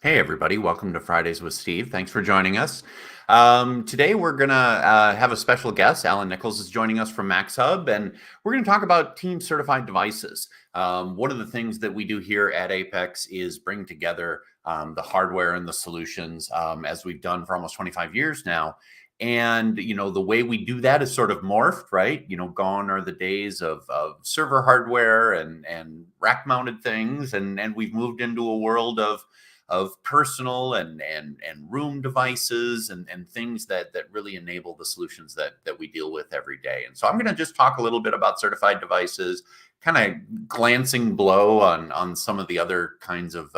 Hey, everybody. Welcome to Fridays with Steve. Thanks for joining us. Today, we're going to have a special guest. Alan Nicholls is joining us from MAXHUB, and we're going to talk about team certified devices. One of the things that we do here at Apex is bring together the hardware and the solutions, as we've done for almost 25 years now. And, the way we do that is sort of morphed, right? Gone are the days of server hardware and rack mounted things. And we've moved into a world of personal and room devices and things that really enable the solutions that we deal with every day. And so I'm going to just talk a little bit about certified devices, kind of glancing below on some of the other kinds of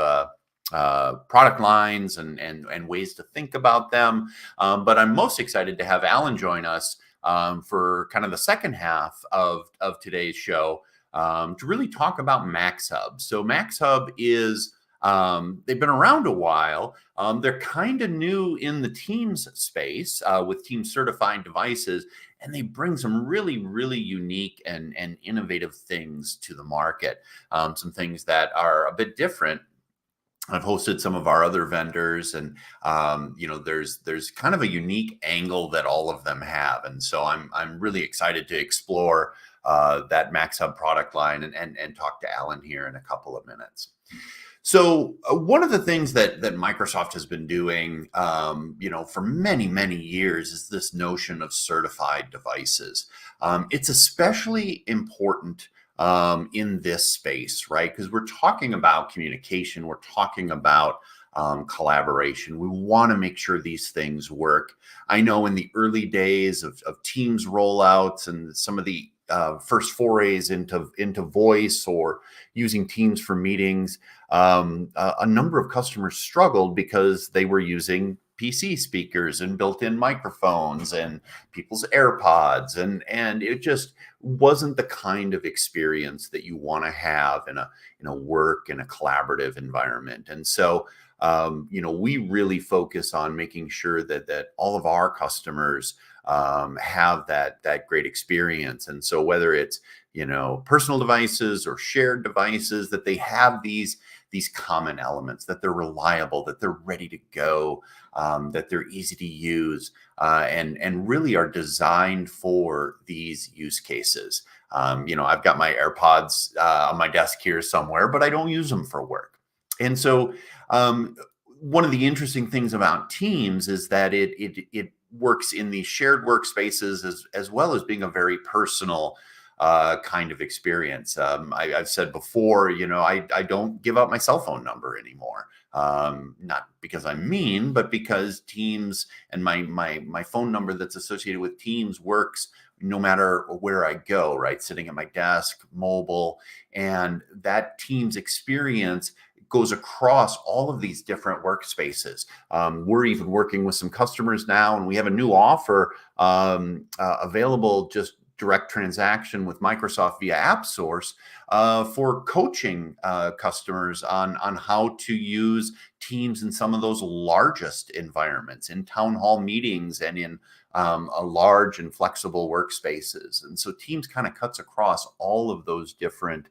product lines and ways to think about them. But I'm most excited to have Alan join us for kind of the second half of today's show to really talk about MAXHUB. So MAXHUB is they've been around a while. They're kind of new in the Teams space with Team certified devices, and they bring some really, really unique and innovative things to the market. Some things that are a bit different. I've hosted some of our other vendors, and there's kind of a unique angle that all of them have, and so I'm really excited to explore that MAXHUB product line and talk to Alan here in a couple of minutes. So one of the things that Microsoft has been doing, for many, many years is this notion of certified devices. It's especially important in this space, right? Because we're talking about communication, we're talking about collaboration. We want to make sure these things work. I know in the early days of Teams rollouts and some of the first forays into voice or using Teams for meetings, a number of customers struggled because they were using PC speakers and built-in microphones and people's AirPods, and it just wasn't the kind of experience that you want to have in a work in a collaborative environment. And so we really focus on making sure that all of our customers have that great experience. And so whether it's personal devices or shared devices, that they have these common elements, that they're reliable, that they're ready to go, that they're easy to use, and really are designed for these use cases. I've got my AirPods on my desk here somewhere, but I don't use them for work. And so one of the interesting things about Teams is that it works in these shared workspaces as well as being a very personal kind of experience. I've said before, I don't give out my cell phone number anymore. Not because I'm mean, but because Teams and my phone number that's associated with Teams works no matter where I go, right? Sitting at my desk, mobile, and that Teams experience goes across all of these different workspaces. We're even working with some customers now, and we have a new offer available, just direct transaction with Microsoft via AppSource for coaching customers on how to use Teams in some of those largest environments, in town hall meetings and in a large and flexible workspaces. And so Teams kind of cuts across all of those different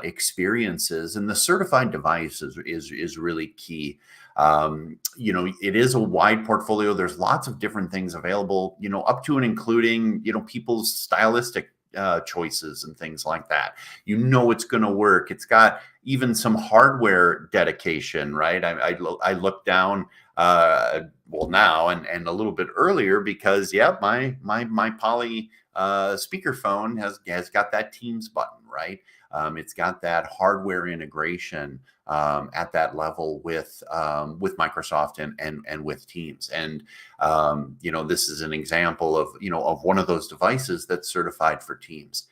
experiences, and the certified device is really key. It is a wide portfolio. There's lots of different things available, up to and including, people's stylistic choices and things like that. It's going to work. It's got even some hardware dedication, right? I looked down now and a little bit earlier because my Poly speakerphone has got that Teams button, right? It's got that hardware integration at that level with Microsoft and with Teams. And this is an example of one of those devices that's certified for Teams.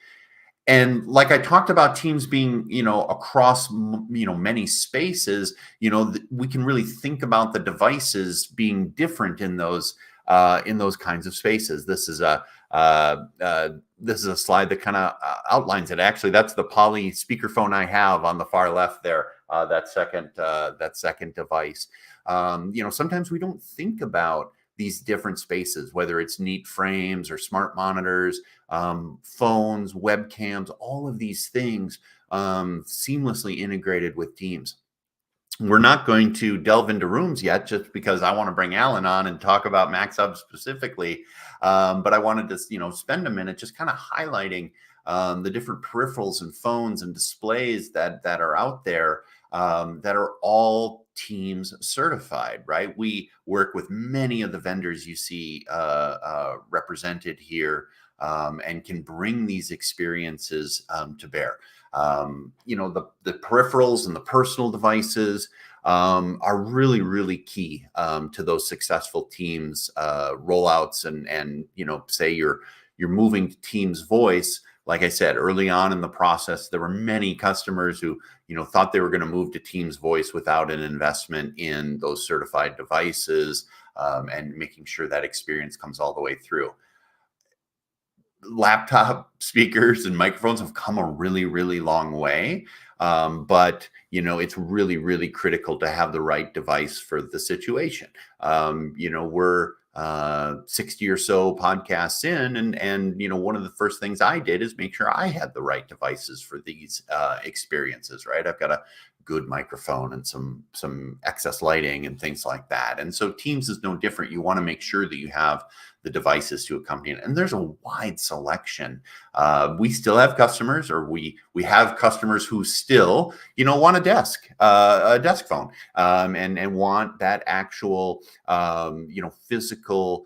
And like I talked about Teams being, across, many spaces, we can really think about the devices being different in those kinds of spaces. This is a slide that kind of outlines it. Actually, that's the Poly speakerphone I have on the far left there. That second device. Sometimes we don't think about these different spaces, whether it's neat frames or smart monitors, phones, webcams, all of these things seamlessly integrated with Teams. We're not going to delve into rooms yet, just because I want to bring Alan on and talk about MAXHUB specifically. But I wanted to, spend a minute just kind of highlighting the different peripherals and phones and displays that are out there that are all Teams certified, right? We work with many of the vendors you see represented here, and can bring these experiences to bear. The peripherals and the personal devices are really, really key to those successful Teams rollouts. And say you're moving to Teams voice. Like I said, early on in the process, there were many customers who, thought they were going to move to Teams voice without an investment in those certified devices, and making sure that experience comes all the way through. Laptop speakers and microphones have come a really, really long way. But it's really, really critical to have the right device for the situation. We're 60 or so podcasts in, and one of the first things I did is make sure I had the right devices for these experiences, right? I've got a good microphone and some excess lighting and things like that. And so Teams is no different. You want to make sure that you have the devices to accompany it. And there's a wide selection. We still have customers, or we have customers who still, want a desk phone, and want that actual, physical,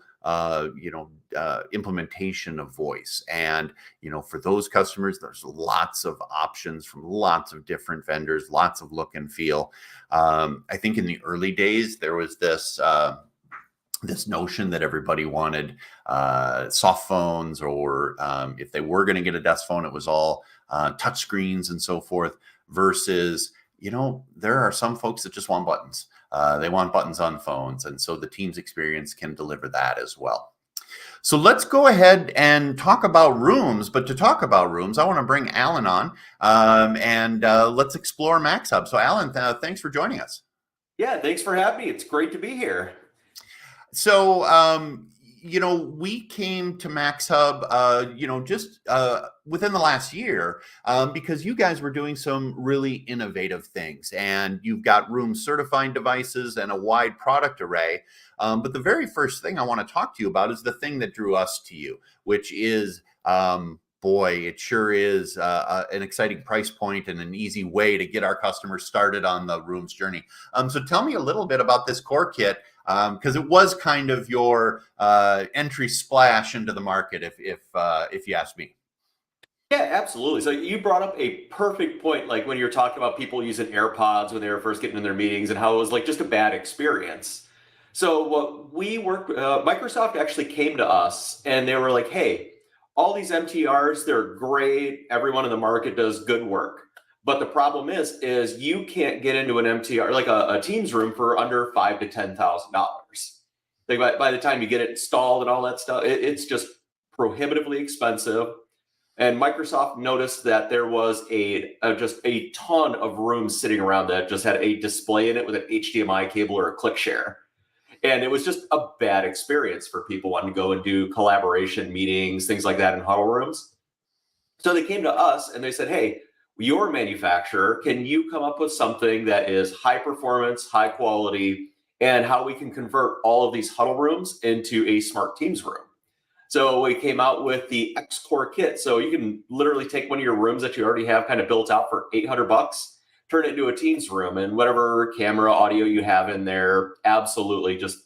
implementation of voice. And, for those customers, there's lots of options from lots of different vendors, lots of look and feel. I think in the early days, there was this notion that everybody wanted soft phones, or if they were going to get a desk phone, it was all touch screens and so forth, versus, there are some folks that just want buttons. They want buttons on phones. And so the Teams experience can deliver that as well. So let's go ahead and talk about rooms. But to talk about rooms, I want to bring Alan on, and let's explore MAXHUB. So Alan, thanks for joining us. Yeah, thanks for having me. It's great to be here. So, we came to MAXHUB, just within the last year, because you guys were doing some really innovative things, and you've got room certifying devices and a wide product array. But the very first thing I want to talk to you about is the thing that drew us to you, which is, boy, it sure is an exciting price point and an easy way to get our customers started on the rooms journey. So tell me a little bit about this core kit, because it was kind of your entry splash into the market, if you ask me. Yeah, absolutely. So you brought up a perfect point, like when you're talking about people using AirPods when they were first getting in their meetings and how it was like just a bad experience. So what Microsoft actually came to us and they were like, hey, all these MTRs, they're great. Everyone in the market does good work. But the problem is you can't get into an MTR, like a Teams room, for under $5,000 to $10,000. Like by the time you get it installed and all that stuff, it's just prohibitively expensive. And Microsoft noticed that there was just a ton of rooms sitting around that just had a display in it with an HDMI cable or a click share. And it was just a bad experience for people wanting to go and do collaboration meetings, things like that in huddle rooms. So they came to us and they said, hey, your manufacturer, can you come up with something that is high performance, high quality, and how we can convert all of these huddle rooms into a smart Teams room? So we came out with the X Core kit. So you can literally take one of your rooms that you already have kind of built out for $800, turn it into a Teams room, and whatever camera audio you have in there, absolutely just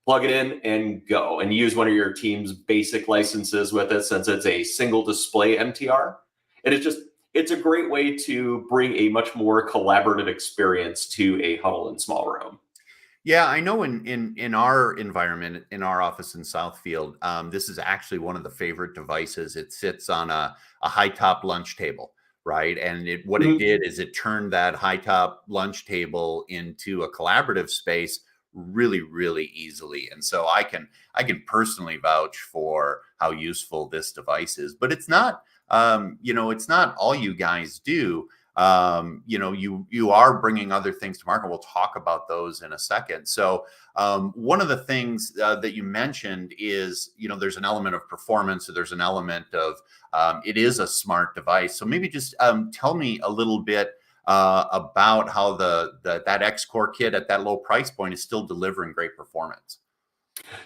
plug it in and go, and use one of your Teams basic licenses with it, since it's a single display MTR. And it's a great way to bring a much more collaborative experience to a huddle and small room. Yeah, I know in our environment, in our office in Southfield, this is actually one of the favorite devices. It sits on a high top lunch table, right? And what it did is it turned that high top lunch table into a collaborative space really, really easily. And so I can personally vouch for how useful this device is. But it's not, it's not all you guys do. You are bringing other things to market. We'll talk about those in a second. So one of the things that you mentioned is, there's an element of performance. So there's an element of it is a smart device. So maybe just tell me a little bit about how that X-Core kit at that low price point is still delivering great performance?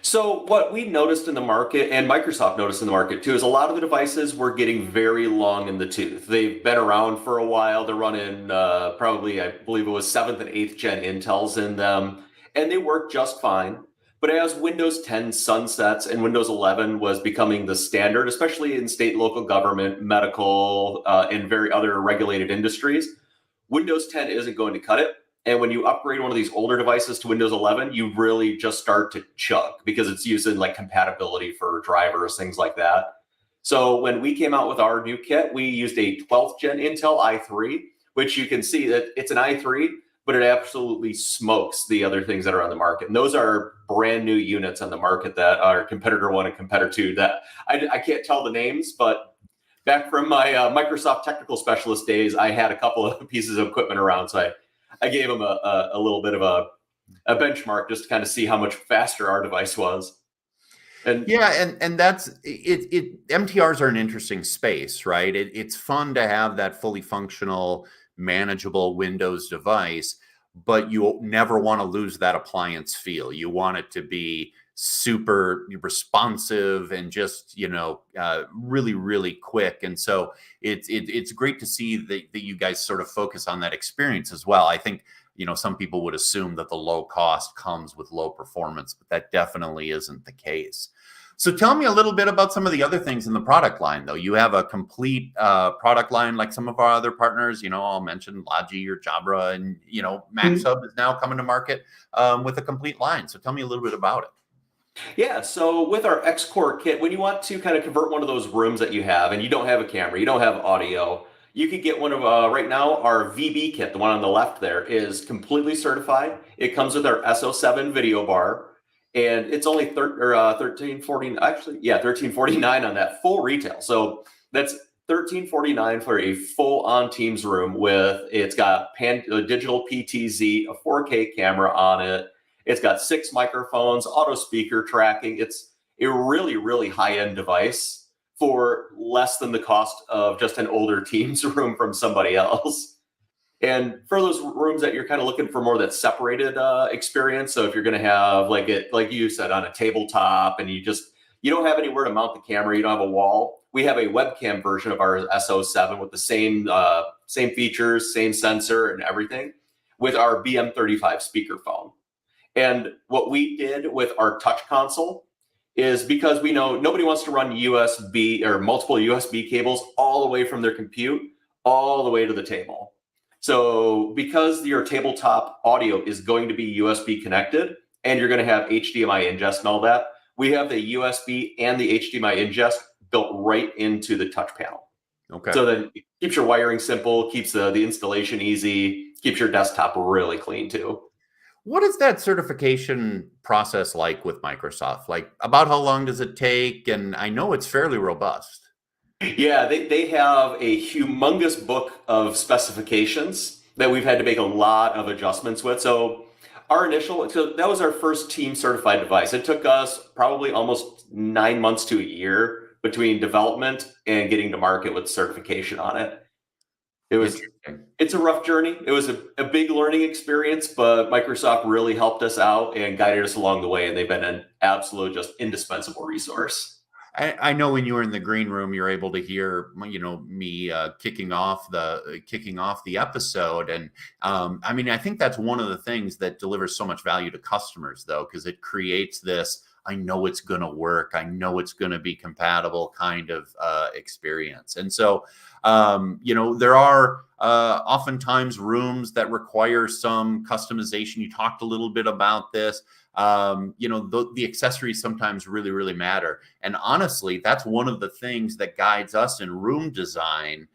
So what we noticed in the market, and Microsoft noticed in the market too, is a lot of the devices were getting very long in the tooth. They've been around for a while. They're running probably, I believe it was 7th and 8th gen Intels in them, and they work just fine. But as Windows 10 sunsets and Windows 11 was becoming the standard, especially in state and local government, medical, and very other regulated industries, Windows 10 isn't going to cut it. And when you upgrade one of these older devices to Windows 11, you really just start to chug because it's using like compatibility for drivers, things like that. So when we came out with our new kit, we used a 12th gen Intel i3, which you can see that it's an i3, but it absolutely smokes the other things that are on the market. And those are brand new units on the market that are competitor one and competitor two that I can't tell the names, but back from my Microsoft technical specialist days, I had a couple of pieces of equipment around. So I gave them a little bit of a benchmark just to kind of see how much faster our device was. And yeah, and that's it. MTRs are an interesting space, right? It's fun to have that fully functional, manageable Windows device, but you never want to lose that appliance feel. You want it to be super responsive and just really, really quick. And so it's great to see that you guys sort of focus on that experience as well. I think some people would assume that the low cost comes with low performance, but that definitely isn't the case. So tell me a little bit about some of the other things in the product line, though. You have a complete product line like some of our other partners. I'll mention Logi or Jabra, and MAXHUB is now coming to market with a complete line. So tell me a little bit about it. Yeah, so with our X-Core kit, when you want to kind of convert one of those rooms that you have and you don't have a camera, you don't have audio, you could get one of, right now, our VB kit, the one on the left there, is completely certified. It comes with our SO7 video bar, and it's only $1349 on that full retail. So that's $1349 for a full-on Teams room it's got a digital PTZ, a 4K camera on it. It's got 6 microphones, auto speaker tracking. It's a really, really high-end device for less than the cost of just an older Teams room from somebody else. And for those rooms that you're kind of looking for more of that separated experience, so if you're going to have like you said, on a tabletop, and you don't have anywhere to mount the camera, you don't have a wall, we have a webcam version of our SO7 with the same features, same sensor and everything, with our BM35 speakerphone. And what we did with our touch console is, because we know nobody wants to run USB or multiple USB cables all the way from their compute all the way to the table. So because your tabletop audio is going to be USB connected and you're going to have HDMI ingest and all that, we have the USB and the HDMI ingest built right into the touch panel. Okay. So then it keeps your wiring simple, keeps the installation easy, keeps your desktop really clean too. What is that certification process like with Microsoft? Like, about how long does it take? And I know it's fairly robust. Yeah, they have a humongous book of specifications that we've had to make a lot of adjustments with. So that was our first team certified device. It took us probably almost 9 months to a year between development and getting to market with certification on it. It's a rough journey. It was a big learning experience, but Microsoft really helped us out and guided us along the way, and they've been an absolute, just indispensable resource. I know when you were in the green room, you're able to hear, me kicking off the episode, and I think that's one of the things that delivers so much value to customers, though, because it creates this, I know it's going to work, I know it's going to be compatible kind of experience. And so, there are oftentimes rooms that require some customization. You talked a little bit about this. The accessories sometimes really, really matter. And honestly, that's one of the things that guides us in room design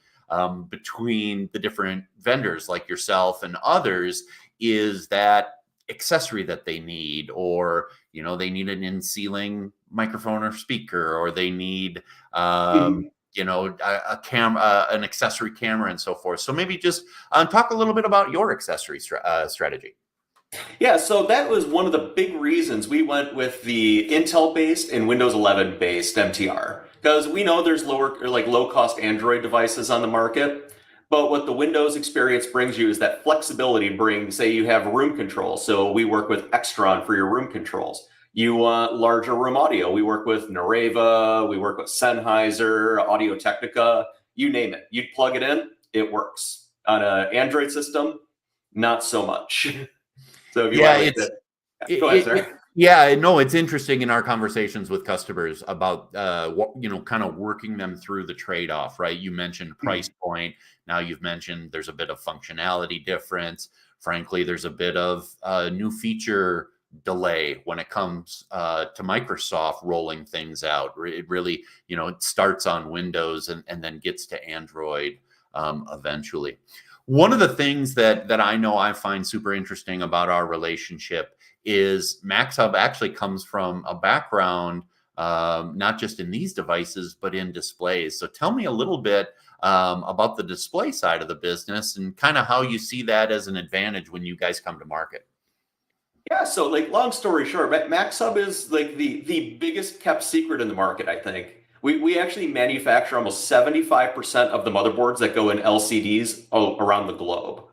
between the different vendors like yourself and others, is that accessory that they need, or they need an in-ceiling microphone or speaker, or they need a camera, an accessory camera, and so forth. So maybe just talk a little bit about your accessory strategy. Yeah, so that was one of the big reasons we went with the Intel-based and Windows 11-based MTR, because we know there's low-cost Android devices on the market, But what the Windows experience brings you is that flexibility brings, say you have room controls. So we work with Extron for your room controls. You want larger room audio. We work with Nareva, we work with Sennheiser, Audio Technica, you name it. You plug it in, it works. On an Android system, not so much. So if you Yeah, want go ahead, sir. yeah, no, it's interesting in our conversations with customers about what, kind of working them through the trade-off, right? You mentioned price point. Now you've mentioned there's a bit of functionality difference. Frankly, there's a bit of new feature delay when it comes to Microsoft rolling things out. It really, it starts on Windows and then gets to Android eventually. One of the things that I know I find super interesting about our relationship is MAXHUB actually comes from a background, not just in these devices, but in displays. So tell me a little bit about the display side of the business and kind of how you see that as an advantage when you guys come to market. Yeah, so like long story short, MAXHUB is like the biggest kept secret in the market, I think. We actually manufacture almost 75% of the motherboards that go in LCDs around the globe.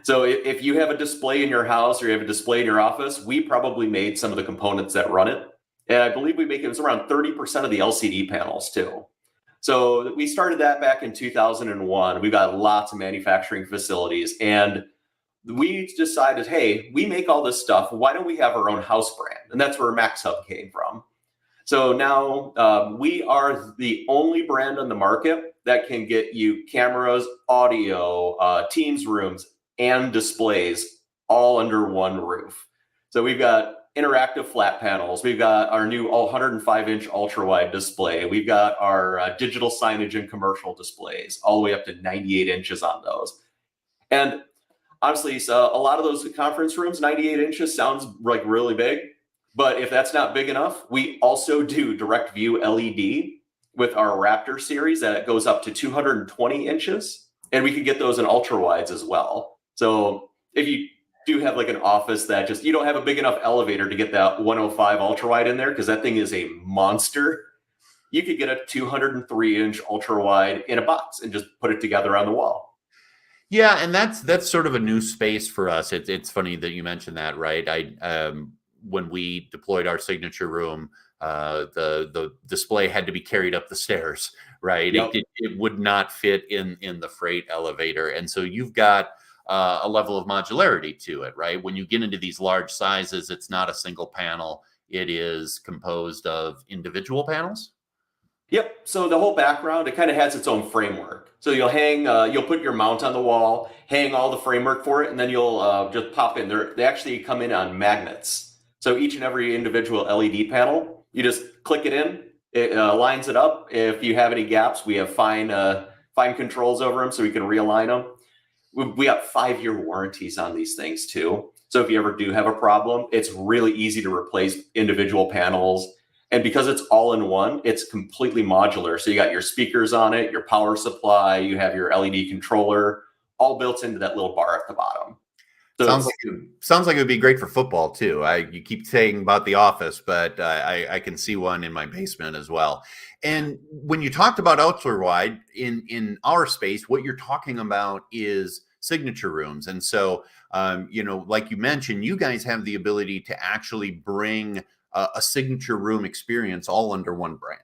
So if you have a display in your house or you have a display in your office, we probably made some of the components that run it. And I believe it was around 30% of the LCD panels too. So we started that back in 2001. We've got lots of manufacturing facilities, and we decided, hey, we make all this stuff. Why don't we have our own house brand? And that's where MAXHUB came from. So now we are the only brand on the market that can get you cameras, audio, Teams rooms, and displays all under one roof. So we've got interactive flat panels. We've got our new 105-inch ultra-wide display. We've got our digital signage and commercial displays, all the way up to 98 inches on those. And honestly, so a lot of those conference rooms, 98 inches sounds like really big. But if that's not big enough, we also do direct view LED with our Raptor series that goes up to 220 inches. And we can get those in ultra wides as well. So if you do have like an office that just, you don't have a big enough elevator to get that 105 ultra wide in there, because that thing is a monster, you could get a 203-inch ultra wide in a box and just put it together on the wall. Yeah, and that's sort of a new space for us. It's funny that you mentioned that, right? When we deployed our signature room, the display had to be carried up the stairs, right? Yep. It would not fit in the freight elevator, and so you've got a level of modularity to it, right? When you get into these large sizes, it's not a single panel; it is composed of individual panels. Yep. So the whole background, it kind of has its own framework. So you'll hang, you'll put your mount on the wall, hang all the framework for it, and then you'll just pop in there. They actually come in on magnets. So each and every individual LED panel, you just click it in, it lines it up. If you have any gaps, we have fine controls over them so we can realign them. We got 5-year warranties on these things too. So if you ever do have a problem, it's really easy to replace individual panels. And because it's all in one, it's completely modular. So you got your speakers on it, your power supply, you have your LED controller, all built into that little bar at the bottom. So sounds like it would be great for football too. You keep saying about the office, but I can see one in my basement as well. And when you talked about ultra wide in our space, what you're talking about is signature rooms. And so, like you mentioned, you guys have the ability to actually bring a signature room experience all under one brand.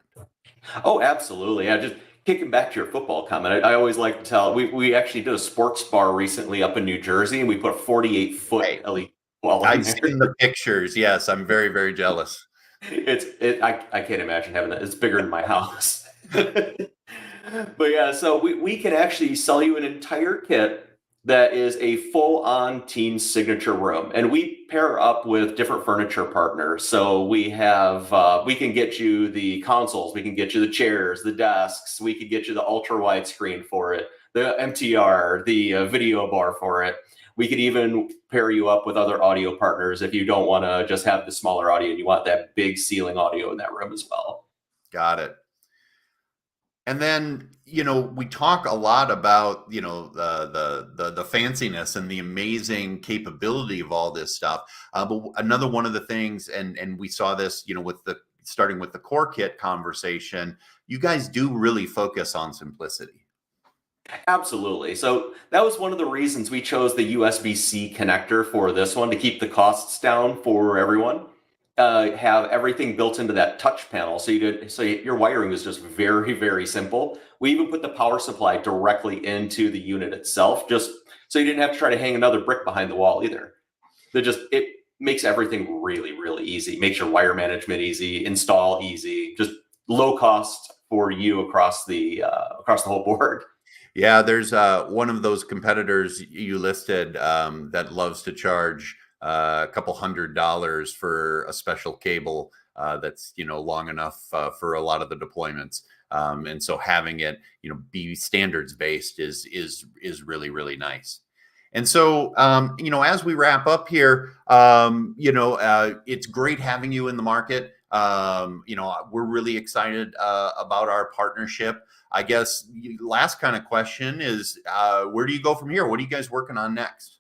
Oh, absolutely. Yeah, just kicking back to your football comment, I always like to tell, we actually did a sports bar recently up in New Jersey, and we put a 48-foot LED wall in I've there. seen the pictures. Yes, I'm very, very jealous. I can't imagine having that. It's bigger than my house. But yeah, so we can actually sell you an entire kit that is a full-on team signature room, and we pair up with different furniture partners. So we have we can get you the consoles, we can get you the chairs, the desks, we can get you the ultra wide screen for it, the MTR, the video bar for it. We could even pair you up with other audio partners if you don't want to just have the smaller audio and you want that big ceiling audio in that room as well. Got it. And then, we talk a lot about, the fanciness and the amazing capability of all this stuff. But another one of the things, and we saw this, starting with the core kit conversation, you guys do really focus on simplicity. Absolutely. So that was one of the reasons we chose the USB-C connector for this one to keep the costs down for everyone. Have everything built into that touch panel, so your wiring was just very, very simple. We even put the power supply directly into the unit itself, just so you didn't have to try to hang another brick behind the wall either. It makes everything really, really easy. Makes your wire management easy, install easy, just low cost for you across the whole board. Yeah, there's one of those competitors you listed that loves to charge a couple $100 for a special cable that's long enough for a lot of the deployments, and so having it be standards based is really, really nice. And so, as we wrap up here, it's great having you in the market. We're really excited about our partnership. I guess last kind of question is, where do you go from here? What are you guys working on next?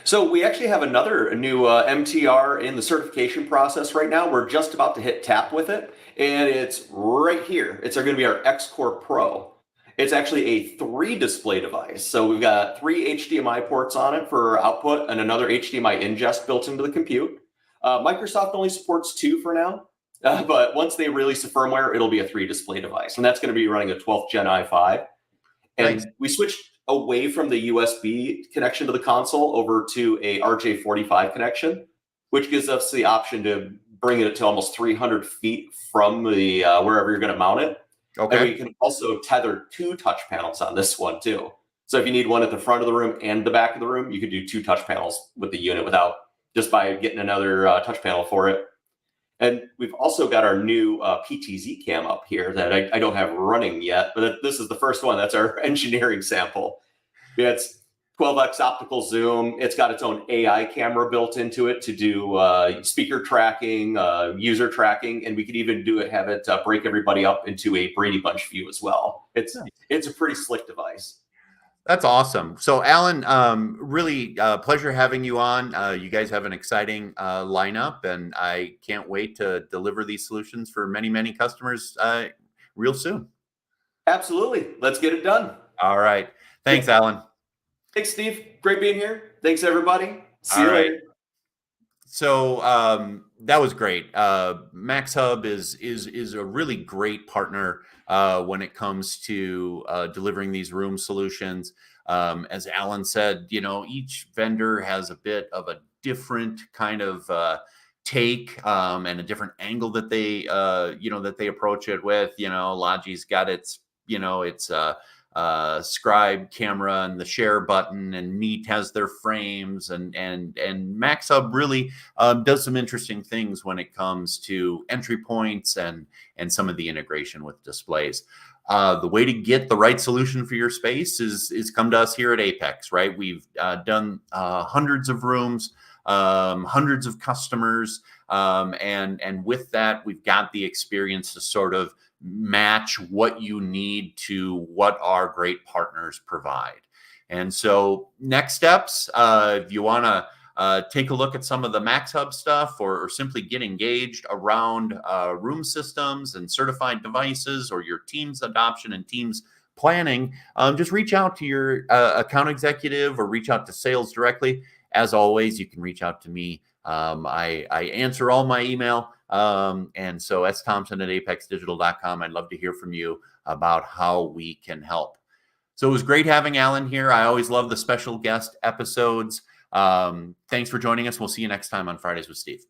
So we actually have another new MTR in the certification process right now. We're just about to hit tap with it, and it's right here. It's going to be our X-Core Pro. It's actually a 3-display device. So we've got 3 HDMI ports on it for output and another HDMI ingest built into the compute. Microsoft only supports 2 for now, but once they release the firmware, it'll be a 3-display device, and that's going to be running a 12th Gen i5. And Nice. we switched away from the USB connection to the console over to a RJ45 connection, which gives us the option to bring it to almost 300 feet from the wherever you're going to mount it. Okay. And we can also tether 2 touch panels on this one too. So if you need one at the front of the room and the back of the room, you could do 2 touch panels with the unit without just by getting another touch panel for it. And we've also got our new PTZ cam up here that I don't have running yet, but this is the first one. That's our engineering sample. Yeah, it's 12x optical zoom. It's got its own AI camera built into it to do speaker tracking, user tracking, and we could even have it break everybody up into a Brady Bunch view as well. It's a pretty slick device. That's awesome. So, Alan, really pleasure having you on. You guys have an exciting lineup, and I can't wait to deliver these solutions for many, many customers real soon. Absolutely. Let's get it done. All right. Thanks, Alan. Thanks, Steve. Great being here. Thanks, everybody. See you later. So that was great. MAXHUB is a really great partner when it comes to delivering these room solutions. As Alan said, each vendor has a bit of a different kind of take and a different angle that they approach it with. Logi's got its scribe camera and the share button, and Neat has their frames, and MAXHUB really does some interesting things when it comes to entry points and some of the integration with displays. The way to get the right solution for your space is come to us here at Apex, right? We've done hundreds of rooms, hundreds of customers, and with that, we've got the experience to sort of match what you need to what our great partners provide. And so next steps, if you want to take a look at some of the MAXHUB stuff or simply get engaged around room systems and certified devices or your team's adoption and team's planning, just reach out to your account executive or reach out to sales directly. As always, you can reach out to me. I answer all my email. And so sthompson@apexdigital.com. I'd love to hear from you about how we can help. So it was great having Alan here. I always love the special guest episodes. Thanks for joining us. We'll see you next time on Fridays with Steve.